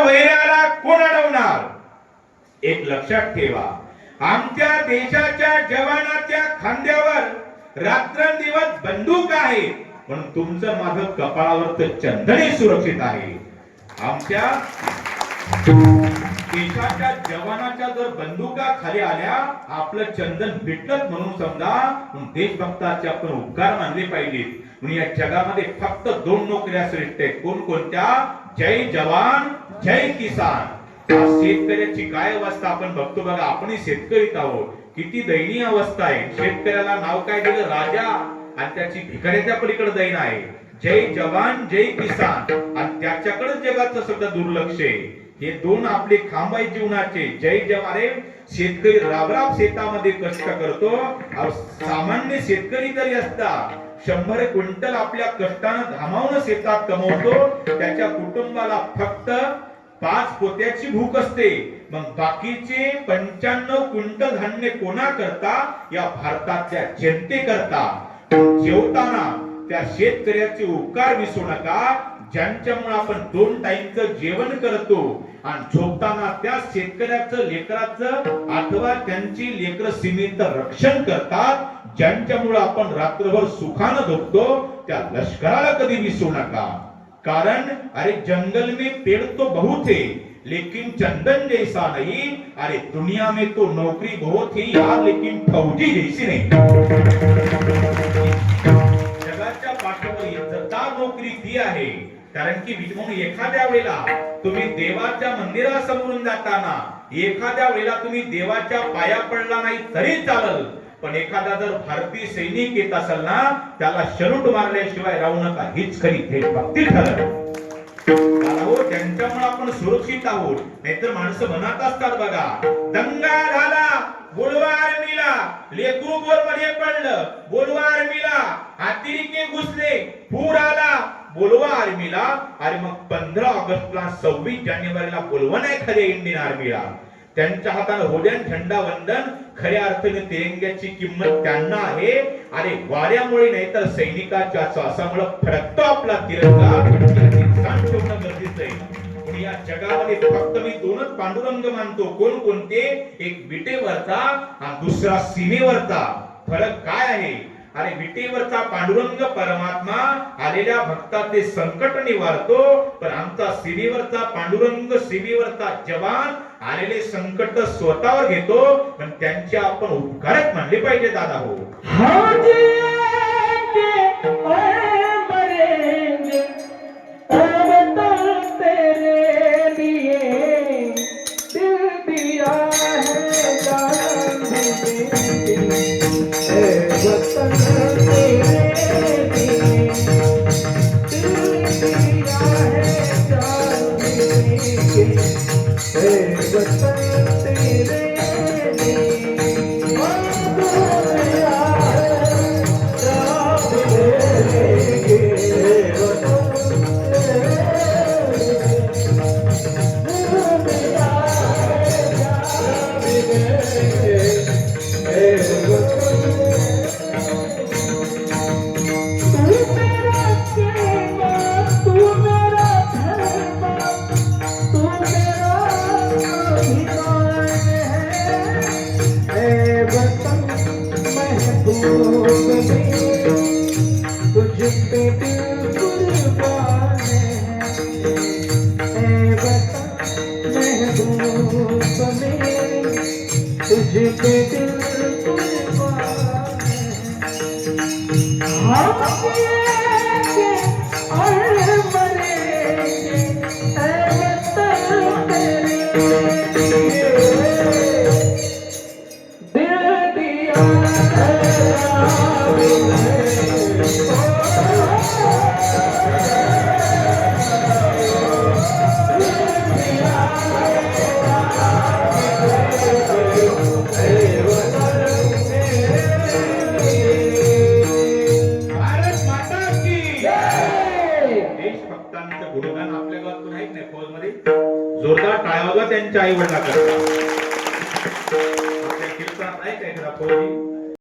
वैराला कोण अडवणार? एक लक्षात ठेवा, आमच्या देशाच्या जवानाच्या खांद्यावर रात्रंदिवस बंदूक आहे, पण तुमचं माझं कपाळावर तर चंदन सुरक्षित आहे. आमच्या देशाच्या जवानाच्या जर बंदुका खाली आल्या, आपलं चंदन भेटलं म्हणून समजा. देशभक्ताचे आपण उपकार मानले पाहिजेत. म्हणून या जगामध्ये फक्त 2 नोकऱ्या श्रेष्ठ आहेत. कोणकोणत्या? जय जवान जय किसान. शेतकऱ्याची काय अवस्था आपण बघतो बघा. आपणही शेतकरीच आहोत. किती दयनीय अवस्था आहे. शेतकऱ्याला नाव काय दिलं? राजा, आणि त्याची भिकाऱ्याच्या पलीकडे दैन आहे. जय जवान जय किसान, आणि त्याच्याकडे जगाचं सुद्धा दुर्लक्ष आहे. हे 2 आपले खांब आहेत जीवनाचे. जय जवान. शेतकरी राबराब शेतामध्ये कष्ट करतो. सामान्य शेतकरी जरी असता 100 क्विंटल आपल्या कष्टानं घामावून शेतात कमवतो, त्याच्या कुटुंबाला फक्त 5 पोत्याची भूक असते. मग बाकीचे 95 क्विंटल धान्य कोणा करता? या भारताच्या जनते करता. जेवताना त्या शेतकऱ्याचे उपकार विसरू नका, ज्यांच्यामुळे आपण 2 टाइमचं जेवण करतो. आणि झोपताना त्या शेतकऱ्याचं लेकराचं अथवा त्यांची लेकर सीमेचं रक्षण करतात, ज्यांच्यामुळे आपण रात्रभर सुखानं झोपतो. त्या लष्कराला कधी विसरू नका. कारण अरे जंगल में पेड़ तो बहुत है, लेकिन चंदन जैसा नहीं. अरे दुनिया में तो नौकरी बहुत है यार, लेकिन फौजी जैसी नहीं. जगाच्या पाठीवर इज्जतदार नोकरी ती आहे. कारण की म्हणून एखाद्या वेळेला तुम्ही देवाच्या मंदिरासमोरून जाताना, एखाद्या वेळेला तुम्ही देवाच्या पाया पडला नाही तरी चालेल, पण एखादा जर भारतीय सैनिक येत असेल ना, त्याला शरूट मारल्याशिवाय राहू नका. हीच खरी देशभक्ती ठरल. त्यांच्यामुळे आपण सुरक्षित आहोत. नाहीतर माणसं म्हणत असतात बघा, दंगा झाला बोलवा आर्मीला, लेकरू बोर मध्ये पडलं बोलवा आर्मीला, अतिरेकी घुसले पूर आला बोलवा आर्मीला. अरे मग 15 ऑगस्टला 26 जानेवारीला बोलवा नाही खऱ्या इंडियन आर्मीला. त्यांच्या हाताने होड्यान झेंडा वंदन. खऱ्या अर्थाने तिरंग्याची किंमत त्यांना आहे. अरे वाऱ्यामुळे नाही तर सैनिकाच्या श्वासामुळे फडकतो आपला तिरंगा. याची ठेवणं गरजेचं आहे. पण या जगामध्ये फक्त मी 2च पांडुरंग मानतो. कोणकोणते? एक विटेवरचा आणि दुसरा सीमेवरचा. फरक काय आहे? अरे विटेवरचा पांडुरंग परमात्मा आलेल्या भक्ताचे संकट निवारतो, पण आमचा सीमेवरचा पांडुरंग, सीमेवरचा जवान आलेले संकट स्वतःवर घेतो. पण त्यांचे आपण उपकारच मानले पाहिजे दादा हो. जोरदार टाळ्या वाजवा त्यांच्या आई वडिलांना. आपल्या कीर्तनात नाही काय फौजी